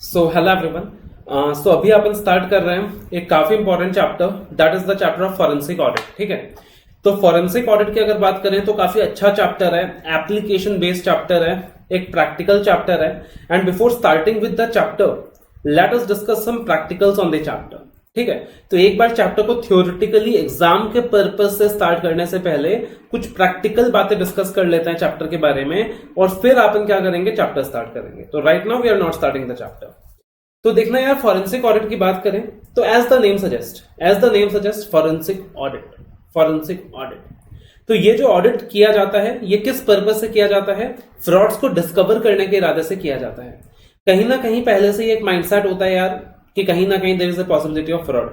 So hello everyone. सो अभी अपन start कर रहे हैं एक काफी important chapter, that is the chapter of forensic audit. ठीक है, तो फॉरेंसिक ऑडिट की अगर बात करें तो काफी अच्छा चैप्टर है, एप्लीकेशन बेस्ड चैप्टर है, एक प्रैक्टिकल चैप्टर है। And before starting with the chapter let us discuss some practicals on the chapter. ठीक है, तो एक बार चैप्टर को थ्योरेटिकली एग्जाम के पर्पज से स्टार्ट करने से पहले कुछ प्रैक्टिकल बातें डिस्कस कर लेते हैं चैप्टर के बारे में, और फिर अपन क्या करेंगे, चैप्टर स्टार्ट करेंगे। तो right now we are not starting the chapter. तो देखना यार, फॉरेंसिक ऑडिट की बात करें तो as the name suggest forensic audit. तो ये जो ऑडिट किया जाता है ये किस पर्पज से किया जाता है? फ्रॉड्स को डिस्कवर करने के इरादे से किया जाता है। कहीं ना कहीं पहले से ही एक माइंडसेट होता है यार कि कहीं ना कहीं there is a possibility of fraud,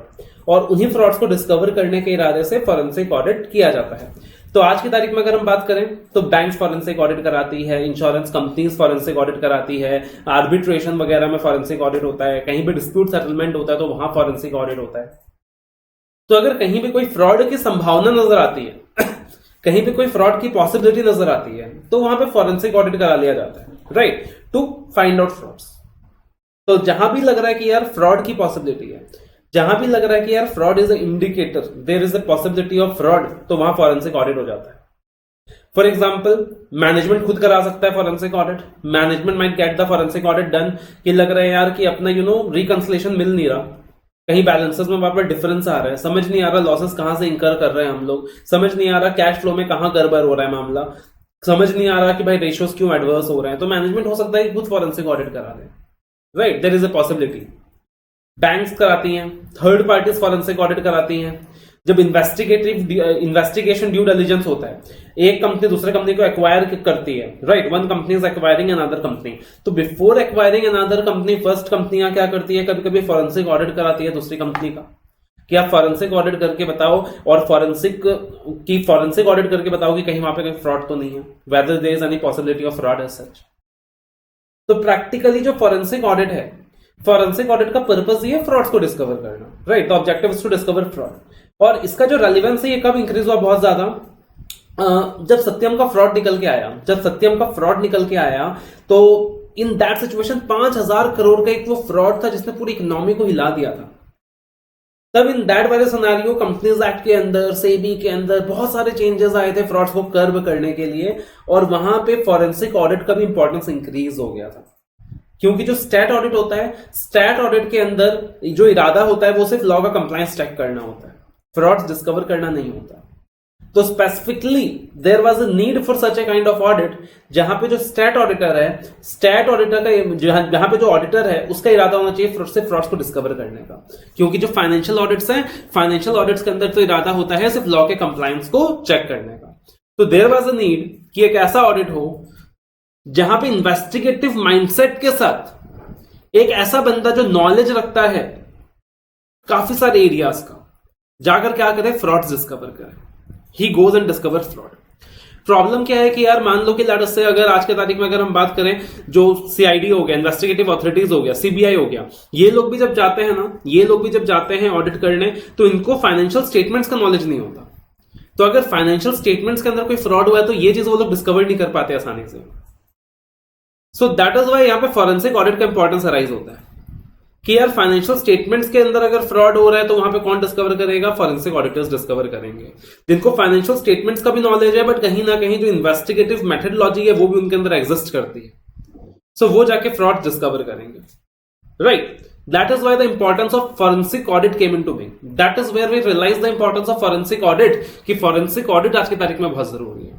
और उन्हीं फ्रॉड्स को डिस्कवर करने के इरादे से फॉरेंसिक ऑडिट किया जाता है। तो आज की तारीख में अगर हम बात करें तो बैंक फॉरेंसिक ऑडिट कराती है, इंश्योरेंस कंपनीज फॉरेंसिक ऑडिट कराती है, आर्बिट्रेशन वगैरह में फॉरेंसिक ऑडिट होता है, कहीं भी डिस्प्यूट सेटलमेंट होता है तो वहां फॉरेंसिक ऑडिट होता है। तो अगर कहीं भी कोई फ्रॉड की संभावना नजर आती है कहीं भी कोई फ्रॉड की पॉसिबिलिटी नजर आती है तो वहां पे फॉरेंसिक ऑडिट करा लिया जाता है, right, to find out frauds. तो जहां भी लग रहा है कि यार फ्रॉड की पॉसिबिलिटी है, जहां भी लग रहा है कि यार fraud is a indicator, there is a possibility of fraud, तो वहां फॉरेंसिक ऑडिट हो जाता है। फॉर एग्जांपल, मैनेजमेंट खुद करा सकता है forensic audit. Management might get the forensic audit done कि लग रहा है यार कि अपना रिकंसिलेशन मिल नहीं रहा, कहीं बैलेंसेस में वहां पर डिफरेंस आ रहा है, समझ नहीं आ रहा लॉसेस कहां से इंकर कर रहे हैं हम लोग, समझ नहीं आ रहा कैश फ्लो में कहां गड़बड़ हो रहा है मामला, समझ नहीं आ रहा कि भाई रेशियोज क्यों एडवर्स हो रहे हैं। तो मैनेजमेंट हो सकता है कि खुद फॉरेंसिक ऑडिट करा दे, right, there is a possibility. Banks कराती हैं, थर्ड पार्टीज फॉरेंसिक ऑडिट कराती हैं। जब इन्वेस्टिगेशन ड्यू डिलिजेंस होता है, एक कंपनी दूसरे कंपनी को एक्वायर करती है, right, one company is acquiring another company, तो before acquiring another company first कंपनियां क्या करती है, कभी कभी फॉरेंसिक ऑडिट कराती है दूसरी कंपनी का कि आप फॉरेंसिक ऑडिट करके बताओ, और फॉरेंसिक ऑडिट करके बताओ कि कहीं वहां पे कहीं फ्रॉड तो नहीं है, whether there is any possibility of fraud as such. तो प्रैक्टिकली जो फॉरेंसिक ऑडिट है, फॉरेंसिक ऑडिट का पर्पस ये है फ्रॉड्स को डिस्कवर करना, राइट, तो objective is to discover fraud. और इसका जो रेलिवेंस है ये कब इंक्रीज हुआ बहुत ज्यादा, जब सत्यम का फ्रॉड निकल के आया तो इन दैट सिचुएशन 5,000 करोड़ का एक वो फ्रॉड था जिसने पूरी इकोनॉमी को हिला दिया था। तब इन दैट वाले सिनेरियो कंपनीज एक्ट के अंदर, सेबी के अंदर बहुत सारे चेंजेस आए थे फ्रॉड्स को कर्ब करने के लिए, और वहां पे फॉरेंसिक ऑडिट का भी इंपॉर्टेंस इंक्रीज हो गया था। क्योंकि जो स्टैट ऑडिट होता है, स्टैट ऑडिट के अंदर जो इरादा होता है वो सिर्फ लॉ का कंप्लायंस चेक करना होता है, फ्रॉड्स डिस्कवर करना नहीं होता। तो specifically there was a need for such a kind of audit, जहां पे जो स्टैट ऑडिटर है, स्टैट ऑडिटर का जहां पे जो ऑडिटर है उसका इरादा होना चाहिए सिर्फ फ्रॉड्स को डिस्कवर करने का। क्योंकि जो फाइनेंशियल ऑडिट्स हैं, फाइनेंशियल ऑडिट्स के अंदर तो इरादा होता है सिर्फ लॉ के कंप्लायंस को चेक करने का। तो देयर वाज अ नीड कि एक ऐसा ऑडिट हो जहां पे इन्वेस्टिगेटिव माइंडसेट के साथ एक ऐसा बंदा जो नॉलेज रखता है काफी सारे एरियाज का, जाकर क्या करे, फ्रॉड्स डिस्कवर करे। He goes and discover fraud. Problem क्या है कि यार मान लो कि लेट अस से अगर आज के तारीख में अगर हम बात करें, जो सीआईडी हो गया, इन्वेस्टिगेटिव ऑथोरिटीज हो गया, सीबीआई हो गया, ये लोग भी जब जाते हैं ऑडिट करने तो इनको फाइनेंशियल स्टेटमेंट्स का नॉलेज नहीं होता। तो अगर फाइनेंशियल स्टेटमेंट्स के अंदर कोई फ्रॉड हुआ है तो ये चीज वो लोग डिस्कवर नहीं कर पाते आसानी से। सो दैट इज वाई यहां पे फॉरेंसिक ऑडिट का इंपॉर्टेंस अराइज होता है कि यार फाइनेंशियल स्टेटमेंट्स के अंदर अगर फ्रॉड हो रहा है तो वहां पे कौन डिस्कवर करेगा, फॉरेंसिक ऑडिटर्स डिस्कवर करेंगे, जिनको फाइनेंशियल स्टेटमेंट्स का भी नॉलेज है, बट कहीं ना कहीं जो इन्वेस्टिगेटिव मेथडोलॉजी है वो भी उनके अंदर एग्जिस्ट करती है। सो वो जाके फ्रॉड डिस्कवर करेंगे, right. That is why the importance of forensic audit came into being. That is where we realise the importance of forensic audit, कि फॉरेंसिक ऑडिट आज की तारीख में बहुत जरूरी है।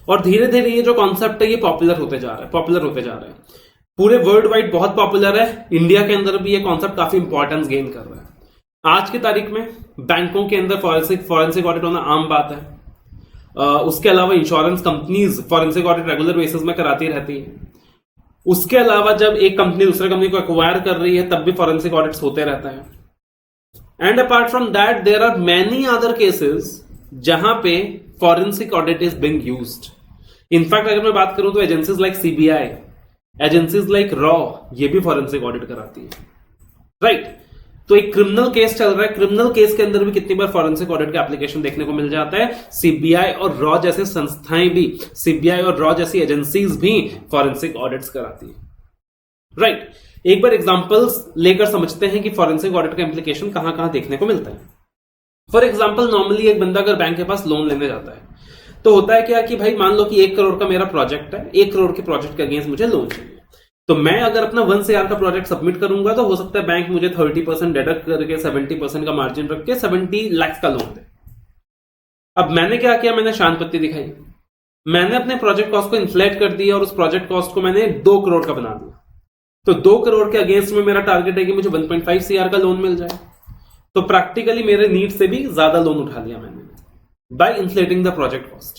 और धीरे धीरे ये जो कॉन्सेप्ट है ये पॉपुलर होते जा रहा है, पूरे वर्ल्ड वाइड बहुत पॉपुलर है। इंडिया के अंदर भी ये कॉन्सेप्ट काफी इंपॉर्टेंस गेन कर रहा है। आज की तारीख में बैंकों के अंदर फॉरेंसिक ऑडिट होना आम बात है। उसके अलावा insurance companies forensic audit regular basis में कराती रहती है। उसके अलावा जब एक कंपनी दूसरे कंपनी को एक्वायर कर रही है तब भी फॉरेंसिक ऑडिट्स होते रहता है। And apart from that there are many other cases जहां पे forensic audit is being used. In fact अगर मैं बात करूं तो agencies like CBI, agencies like रॉ, ये भी फॉरेंसिक ऑडिट कराती है, राइट। तो एक क्रिमिनल केस चल रहा है, क्रिमिनल केस के अंदर भी कितनी बार फॉरेंसिक ऑडिट का एप्लीकेशन देखने को मिल जाता है। सीबीआई और रॉ जैसे संस्थाएं भी, सीबीआई और रॉ जैसी एजेंसीज भी फॉरेंसिक ऑडिट्स कराती है, राइट। एक बार एग्जांपल्स लेकर समझते हैं कि फॉरेंसिक ऑडिट का इंप्लीकेशन कहां कहां देखने को मिलता है। फॉर एग्जांपल नॉर्मली एक बंदा अगर बैंक के पास लोन लेने जाता है तो होता है क्या कि भाई मान लो कि 1 करोड़ का मेरा प्रोजेक्ट है, 1 करोड़ के प्रोजेक्ट के अगेंस्ट मुझे लोन चाहिए। तो मैं अगर अपना 1 CR का प्रोजेक्ट सबमिट करूंगा तो हो सकता है बैंक मुझे 30% डिडक्ट करके 70% का मार्जिन रख के 70 लाख का लोन दे। अब मैंने क्या किया, मैंने शांत पत्ती दिखाई, मैंने अपने प्रोजेक्ट कॉस्ट को इन्फ्लेट कर दिया और उस प्रोजेक्ट कॉस्ट को मैंने 2 करोड़ का बना दिया। तो 2 करोड़ के अगेंस्ट में मेरा टारगेट है कि मुझे 1.5 CR का लोन मिल जाए। तो प्रैक्टिकली मेरे नीड से भी ज्यादा लोन उठा लिया मैंने by inflating the project cost.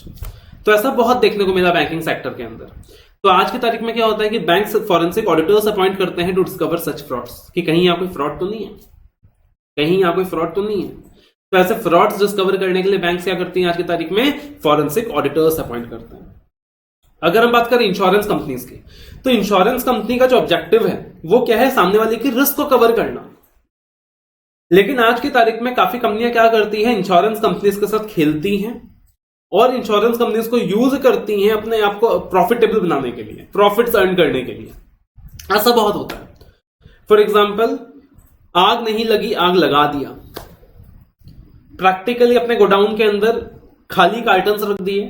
तो ऐसा बहुत देखने को मिला बैंकिंग सेक्टर के अंदर। तो आज की तारीख में क्या होता है कि बैंक फॉरेंसिक ऑडिटर्स अपॉइंट करते हैं टू डिस्कवर सच फ्रॉड्स, कि कहीं यहाँ कोई फ्रॉड तो नहीं है, कहीं यहाँ कोई फ्रॉड तो नहीं है। तो ऐसे फ्रॉड्स डिस्कवर करने के लिए बैंक क्या करती हैं आज की तारीख में, फॉरेंसिक ऑडिटर्स अपॉइंट करते हैं। अगर हम बात करें इंश्योरेंस कंपनीज की, तो इंश्योरेंस कंपनी का जो ऑब्जेक्टिव है वो क्या है, सामने वाले की रिस्क को कवर करना। लेकिन आज की तारीख में काफी कंपनियां क्या करती हैं, इंश्योरेंस कंपनीज के साथ खेलती हैं और इंश्योरेंस कंपनीज को यूज करती हैं अपने आप को प्रॉफिटेबल बनाने के लिए, प्रॉफिट्स अर्न करने के लिए। ऐसा बहुत होता है। फॉर एग्जाम्पल, आग नहीं लगी, आग लगा दिया। प्रैक्टिकली अपने गोडाउन के अंदर खाली कार्टन्स रख दिए,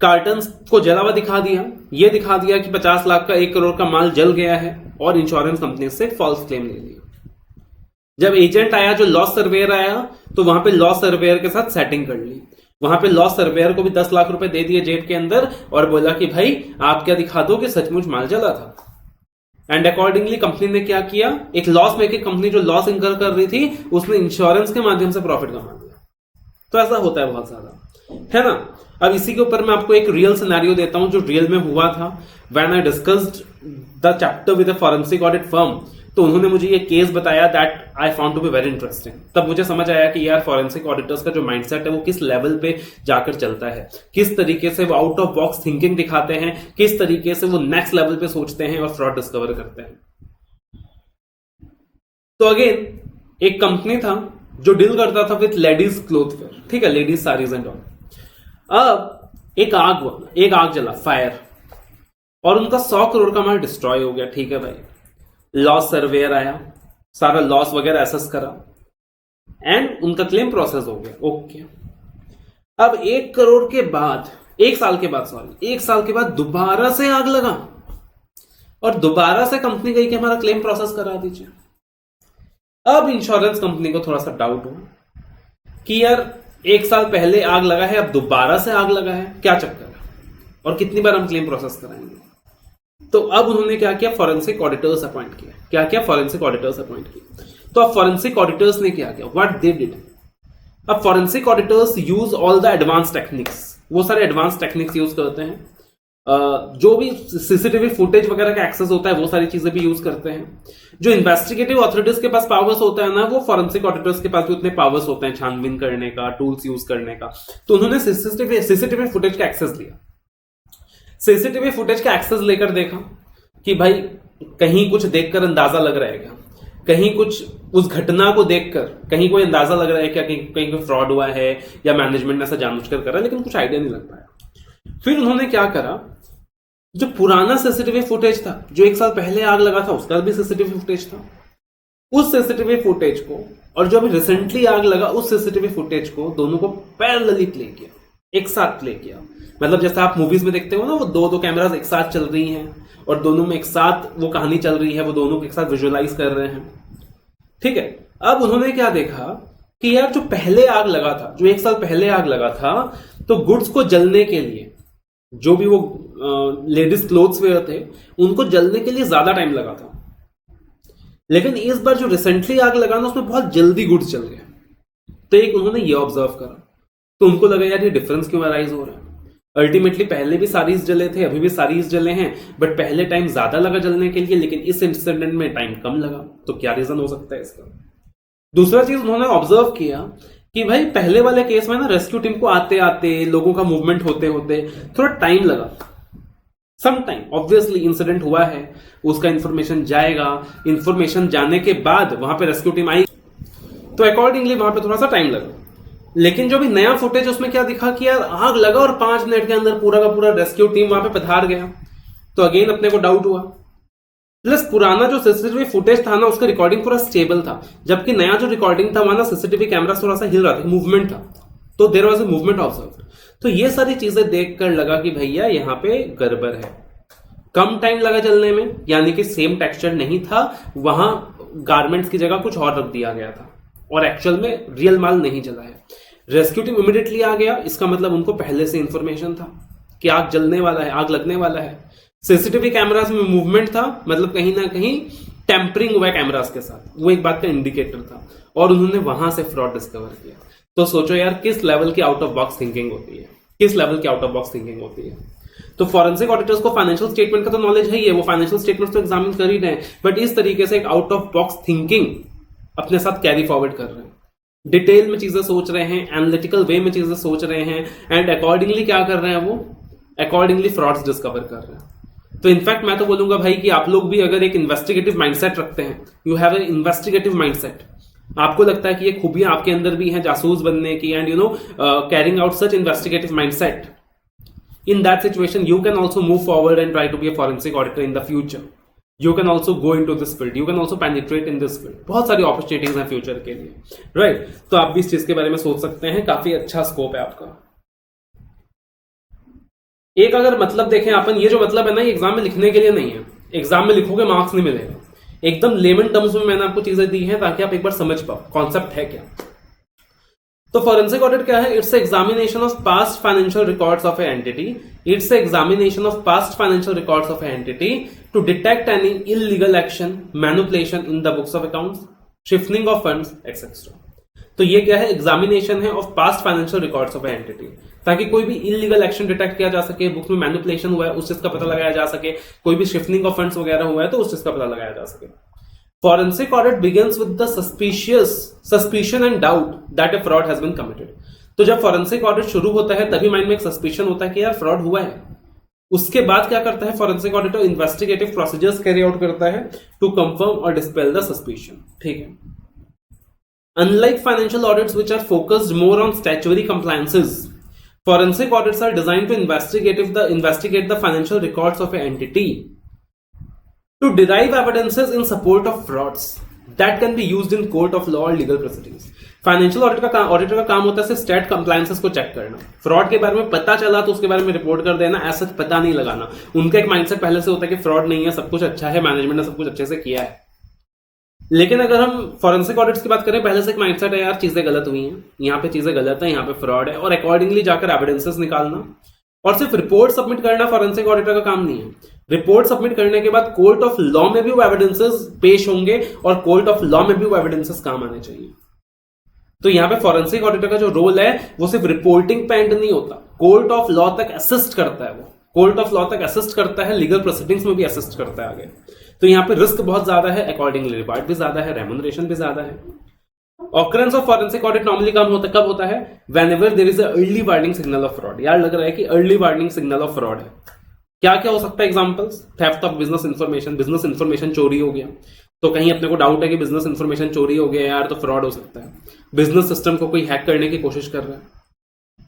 कार्टन्स को जला हुआ दिखा दिया, यह दिखा दिया कि 50 लाख का 1 करोड़ का माल जल गया है और इंश्योरेंस कंपनी से फॉल्स क्लेम ले लिया। जब एजेंट आया, जो लॉस सर्वेयर आया, तो वहां पे लॉस सर्वेयर के साथ सेटिंग कर ली। वहां पे लॉस सर्वेयर को भी 10 लाख रुपए दे दिए जेब के अंदर और बोला कि भाई आप क्या दिखा दो कि सचमुच माल जला था। एंड अकॉर्डिंगली कंपनी ने क्या किया, एक लॉस मेकिंग कंपनी जो लॉस इंकर कर रही थी उसने इंश्योरेंस के माध्यम से प्रॉफिट कमा लिया। तो ऐसा होता है बहुत ज्यादा, है ना। अब इसी के ऊपर मैं आपको एक रियल सिनेरियो देता हूं जो रियल में हुआ था। When I discussed the chapter with a forensic audit firm, तो उन्होंने मुझे ये केस बताया that I found to be very interesting. तब मुझे समझ आया कि यार फॉरेंसिक ऑडिटर्स का जो माइंडसेट है वो किस लेवल पे जाकर चलता है, किस तरीके से वो आउट ऑफ बॉक्स थिंकिंग दिखाते हैं, किस तरीके से वो नेक्स्ट लेवल पे सोचते हैं और फ्रॉड डिस्कवर करते हैं। तो अगेन एक कंपनी था जो डील करता था विथ लेडीज क्लोथ वेयर, ठीक है, लेडीज साड़ीज एंड ऑल। अब एक आग जला, फायर, और उनका 100 करोड़ का माल डिस्ट्रॉय हो गया। ठीक है भाई, लॉस सर्वेयर आया, सारा लॉस वगैरह एसेस करा एंड उनका क्लेम प्रोसेस हो गया। ओके, अब 1 करोड़ के बाद, 1 साल के बाद दोबारा से आग लगा और दोबारा से कंपनी गई कि हमारा क्लेम प्रोसेस करा दीजिए। अब इंश्योरेंस कंपनी को थोड़ा सा डाउट हुआ कि यार 1 साल पहले आग लगा है, अब दोबारा से आग लगा है, क्या चक्कर है और कितनी बार हम क्लेम प्रोसेस कराएंगे। तो अब उन्होंने क्या किया, फॉरेंसिक ऑडिटर्स अपॉइंट किया। फॉरेंसिक ऑडिटर्स अपॉइंट किया। तो अब फॉरेंसिक ऑडिटर्स ने क्या किया, व्हाट दे डिड। अब forensic auditors use all the advance techniques, वो सारे एडवांस टेक्निक्स यूज करते हैं। जो भी सीसीटीवी फुटेज वगैरह का एक्सेस होता है वो सारी चीजें भी यूज करते हैं। जो इन्वेस्टिगेटिव अथॉरिटीज के पास पावर्स होता है ना, वो फॉरेंसिक ऑडिटर्स के पास भी उतने पावर्स होते हैं छानबीन करने का, टूल्स यूज करने का। तो उन्होंने सीसीटीवी फुटेज का एक्सेस लिया। सीसीटीवी फुटेज का एक्सेस लेकर देखा कि भाई कहीं कुछ देखकर अंदाजा लग रहा है क्या, कहीं कुछ उस घटना को देखकर कहीं कोई अंदाजा लग रहा है क्या, कहीं कोई फ्रॉड हुआ है या मैनेजमेंट ने ऐसा जानबूझकर करा, लेकिन कुछ आइडिया नहीं लग पाया। फिर उन्होंने क्या करा, जो पुराना सीसीटीवी फुटेज था, जो 1 साल पहले आग लगा था उसका भी सीसीटीवी फुटेज था, उस सीसीटीवी फुटेज को और जो अभी रिसेंटली आग लगा उस सीसीटीवी फुटेज को, दोनों को पैरेलली प्ले किया, एक साथ प्ले किया। मतलब जैसा आप मूवीज में देखते हो ना, वो दो कैमरास एक साथ चल रही हैं और दोनों में एक साथ वो कहानी चल रही है, वो दोनों को एक साथ विजुअलाइज कर रहे हैं। ठीक है, अब उन्होंने क्या देखा कि यार जो पहले आग लगा था, जो 1 साल पहले आग लगा था, तो गुड्स को जलने के लिए, जो भी वो लेडीज क्लोथ्स वेयर थे, उनको जलने के लिए ज्यादा टाइम लगा था। लेकिन इस बार जो रिसेंटली आग लगा ना, उसमें बहुत जल्दी गुड्स जल गए। तो एक उन्होंने ये ऑब्जर्व करा, तो उनको लगा यार ये डिफरेंस क्यों अराइज हो रहा है। अल्टीमेटली पहले भी सारीज जले थे, अभी भी सारीज जले हैं, बट पहले टाइम ज्यादा लगा जलने के लिए, लेकिन इस इंसिडेंट में टाइम कम लगा। तो क्या रीजन हो सकता है इसका। दूसरा चीज उन्होंने ऑब्जर्व किया कि भाई पहले वाले केस में ना, रेस्क्यू टीम को आते आते, लोगों का मूवमेंट होते होते थोड़ा टाइम लगा, सम टाइम। ऑब्वियसली इंसिडेंट हुआ है, उसका इंफॉर्मेशन जाएगा, इंफॉर्मेशन जाने के बाद वहां पे रेस्क्यू टीम आई, तो अकॉर्डिंगली वहां पे थोड़ा सा टाइम लगा। लेकिन जो भी नया फुटेज उसमें क्या दिखा कि यार आग लगा और 5 मिनट के अंदर पूरा का पूरा रेस्क्यू टीम वहां पे पधार गया। तो अगेन अपने को डाउट हुआ। प्लस पुराना जो सीसीटीवी फुटेज था ना उसका रिकॉर्डिंग पूरा स्टेबल था, जबकि नया जो रिकॉर्डिंग था वहां ना सीसीटीवी कैमरा थोड़ा सा हिल रहा था, मूवमेंट था, तो there was a movement observe. तो ये सारी चीजें देखकर लगा कि भैया यहाँ पे गड़बड़ है। कम टाइम लगा चलने में, यानी कि सेम टेक्सचर नहीं था, वहां गारमेंट्स की जगह कुछ और रख दिया गया था और एक्चुअल में रियल माल नहीं चला है। रेस्क्यू टीम इमीडिएटली आ गया, इसका मतलब उनको पहले से इंफॉर्मेशन था कि आग जलने वाला है, आग लगने वाला है। सीसीटीवी कैमरास में मूवमेंट था, मतलब कहीं ना कहीं टेम्परिंग हुआ कैमरास के साथ, वो एक बात का इंडिकेटर था, और उन्होंने वहां से फ्रॉड डिस्कवर किया। तो सोचो यार किस लेवल की आउट ऑफ बॉक्स थिंकिंग होती है, किस लेवल की आउट ऑफ बॉक्स थिंकिंग होती है। तो फॉरेंसिक ऑडिटर्स को फाइनेंशियल स्टेटमेंट का तो नॉलेज है ही है, वो फाइनेंशियल स्टेटमेंट तो एग्जामिन कर ही रहे हैं, बट इस तरीके से एक आउट ऑफ बॉक्स थिंकिंग अपने साथ कैरी फॉरवर्ड कर रहे हैं, डिटेल में चीजें सोच रहे हैं, एनालिटिकल वे में चीजें सोच रहे हैं, एंड अकॉर्डिंगली क्या कर रहे हैं, वो अकॉर्डिंगली फ्रॉड्स डिस्कवर कर रहे हैं। तो इनफैक्ट मैं तो बोलूंगा भाई कि आप लोग भी अगर एक इन्वेस्टिगेटिव माइंडसेट रखते हैं, you have a investigative mindset, आपको लगता है कि ये खूबियां आपके अंदर भी हैं जासूस बनने की, and you know carrying out such investigative mindset, in that situation you can also move forward and try to be a forensic auditor in the future. You can also go into this field, you can also penetrate in this field. बहुत सारी opportunities हैं future के लिए, right? तो आप भी इस चीज के बारे में सोच सकते हैं, काफी अच्छा स्कोप है आपका। एक अगर मतलब देखें अपन, ये जो मतलब है ना, ये एग्जाम में लिखने के लिए नहीं है, एग्जाम में लिखोगे मार्क्स नहीं मिलेगा, एकदम लेमन टर्म्स में मैंने आपको चीजें दी हैं ताकि आप एक बार समझ पाओ कॉन्सेप्ट है क्या। तो फॉरेंसिक ऑडिट क्या है? It's examination of past financial records of a entity, it's examination of past financial records of a entity to detect any illegal action, manipulation in the books of accounts, shifting of funds etcetera. तो ये क्या है? Examination है of past financial records of a entity, ताकि कोई भी illegal action detect किया जा सके, बुक्स में मैनिपुलेशन हुआ है उस चीज का पता लगाया जा सके, कोई भी शिफ्टिंग ऑफ फंड्स वगैरह हुआ है तो उस चीज का पता लगाया जा सके। Forensic audit begins with the suspicion and doubt that a fraud has been committed. तो जब forensic audit शुरू होता है तभी माइंड में एक सस्पिशन होता है कि यार फ्रॉड हुआ है। उसके बाद क्या करता है forensic auditor? Investigative procedures carry out करता है टू कंफर्म और डिस्पेल द सस्पिशन। ठीक है। Unlike financial audits which are focused more on statutory compliances, forensic audits are designed to investigate the financial records of an entity to derive evidences in support of frauds that can be used in court of law or legal proceedings. Financial auditor का काम होता है सिर्फ state compliances को check करना, fraud के बारे में पता चला तो उसके बारे में रिपोर्ट कर देना, ऐसा पता नहीं लगाना। उनका एक माइंडसेट पहले से होता है कि फ्रॉड नहीं है, सब कुछ अच्छा है, मैनेजमेंट ने सब कुछ अच्छे से किया है। लेकिन अगर हम फॉरेंसिक ऑडिट्स की बात करें, पहले से एक माइंडसेट है यार चीजें गलत हुई हैं, यहाँ पे चीजें गलत है, यहाँ पे फ्रॉड है, और अकॉर्डिंगली जाकर एविडेंसेस निकालना और सिर्फ रिपोर्ट सबमिट करना फॉरेंसिक ऑडिटर का काम नहीं है। रिपोर्ट सबमिट करने के बाद कोर्ट ऑफ लॉ में भी वो एविडेंसेस पेश होंगे और कोर्ट ऑफ लॉ में भी वो एविडेंसेस काम आने चाहिए। तो यहां पे फॉरेंसिक ऑडिटर का जो रोल है वो सिर्फ रिपोर्टिंग पे एंड नहीं होता, कोर्ट ऑफ लॉ तक असिस्ट करता है, वो कोर्ट ऑफ लॉ तक असिस्ट करता है, लीगल प्रोसीडिंग्स में भी असिस्ट करता है आगे। तो यहां पे रिस्क बहुत ज्यादा है, अकॉर्डिंगली रिवार्ड भी ज्यादा है, रेम्यूनरेशन भी ज्यादा है। Occurrence of forensic audit normally कब होता है? Whenever there is a early warning signal of fraud. यार लग रहा है कि early warning signal of fraud है। क्या क्या हो सकता है examples? Theft of business information चोरी हो गया, तो कहीं अपने को डाउट है कि बिजनेस इंफॉर्मेशन चोरी हो गया यार, तो फ्रॉड हो सकता है। बिजनेस सिस्टम को कोई हैक करने की कोशिश कर रहा है।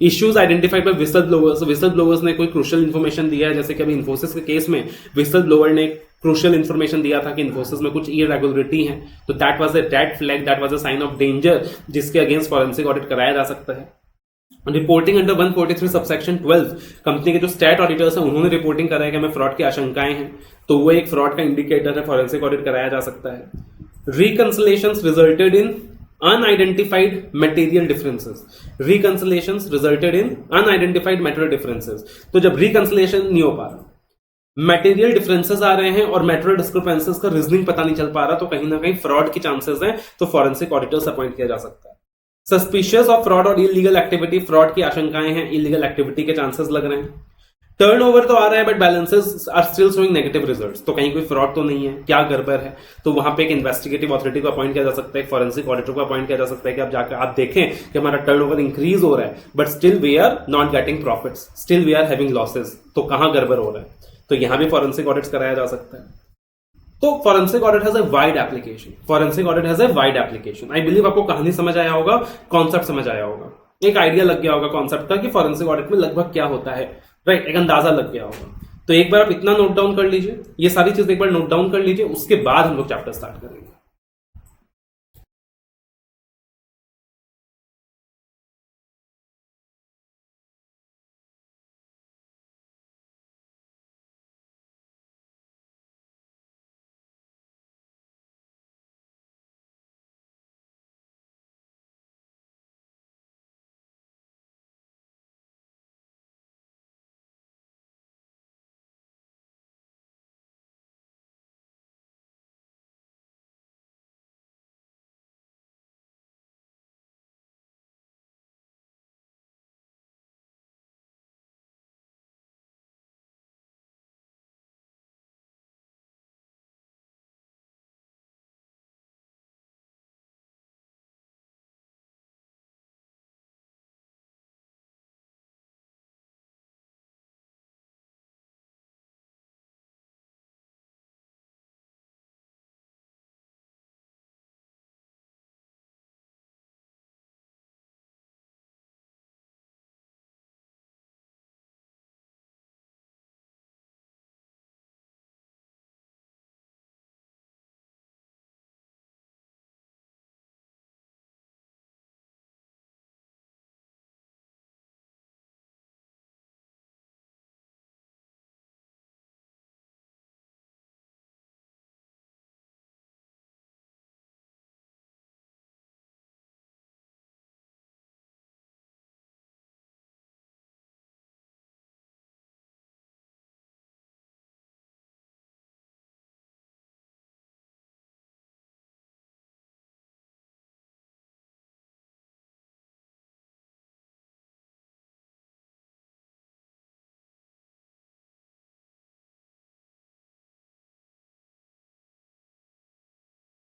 Issues identified by whistle blowers ने कोई क्रूशियल इंफॉर्मेशन दिया है, जैसे कि अभी इन्फोसिस के केस में विसल ब्लोअर ने क्रूशियल इंफॉर्मेशन दिया था कि इन्फोसिस में कुछ इरेगुलरिटी है, तो that was a red flag, that was a sign of danger, जिसके अगेंस्ट फॉरेंसिक ऑडिट कराया जा सकता है। रिपोर्टिंग अंडर 143 सबसेक्शन 12, कंपनी के जो स्टैट ऑडिटर्स हैं उन्होंने रिपोर्टिंग कराया कि हमें फ्रॉड की आशंकाएं हैं, तो वो एक फ्रॉड का इंडिकेटर है, फॉरेंसिक ऑडिट कराया जा सकता है। Reconciliations resulted in unidentified material differences, तो जब रिकंसिलेशन नहीं हो पा रहा, मटेरियल डिफरेंसेस आ रहे हैं और मटेरियल डिस्क्रिपेंसीज का रीजनिंग पता नहीं चल पा रहा, तो कहीं ना कहीं फ्रॉड की चांसेस हैं, तो फॉरेंसिक ऑडिटर्स अपॉइंट किया जा सकता है। सस्पिशियस ऑफ फ्रॉड और इलीगल एक्टिविटी, फ्रॉड की आशंकाएं हैं, इलीगल एक्टिविटी के चांसेस लग रहे हैं। टर्नओवर तो आ रहा है but balances are still showing negative results, तो कहीं कोई फ्रॉड तो नहीं है, क्या गड़बड़ है? तो वहां पे एक इन्वेस्टिगेटिव अथॉरिटी को अपॉइंट किया जा सकता है, एक फॉरेंसिक ऑडिटर को अपॉइंट किया जा सकता है कि आप जाकर आप देखें कि हमारा टर्नओवर इंक्रीज हो रहा है but still we are not getting profits, still we are having losses, तो कहां गड़बड़ हो रहा है? तो यहां भी फॉरेंसिक ऑडिट्स कराया जा सकता है। तो forensic audit has a wide application. I believe आपको कहानी समझ आया होगा, कॉन्सेप्ट समझ आया होगा, एक आइडिया लग गया होगा कॉन्सेप्ट का कि फॉरेंसिक ऑडिट में लगभग क्या होता है, राइट? एक अंदाजा लग गया होगा। तो एक बार आप इतना नोट डाउन कर लीजिए, ये सारी चीज एक बार नोट डाउन कर लीजिए, उसके बाद हम लोग चैप्टर स्टार्ट करेंगे।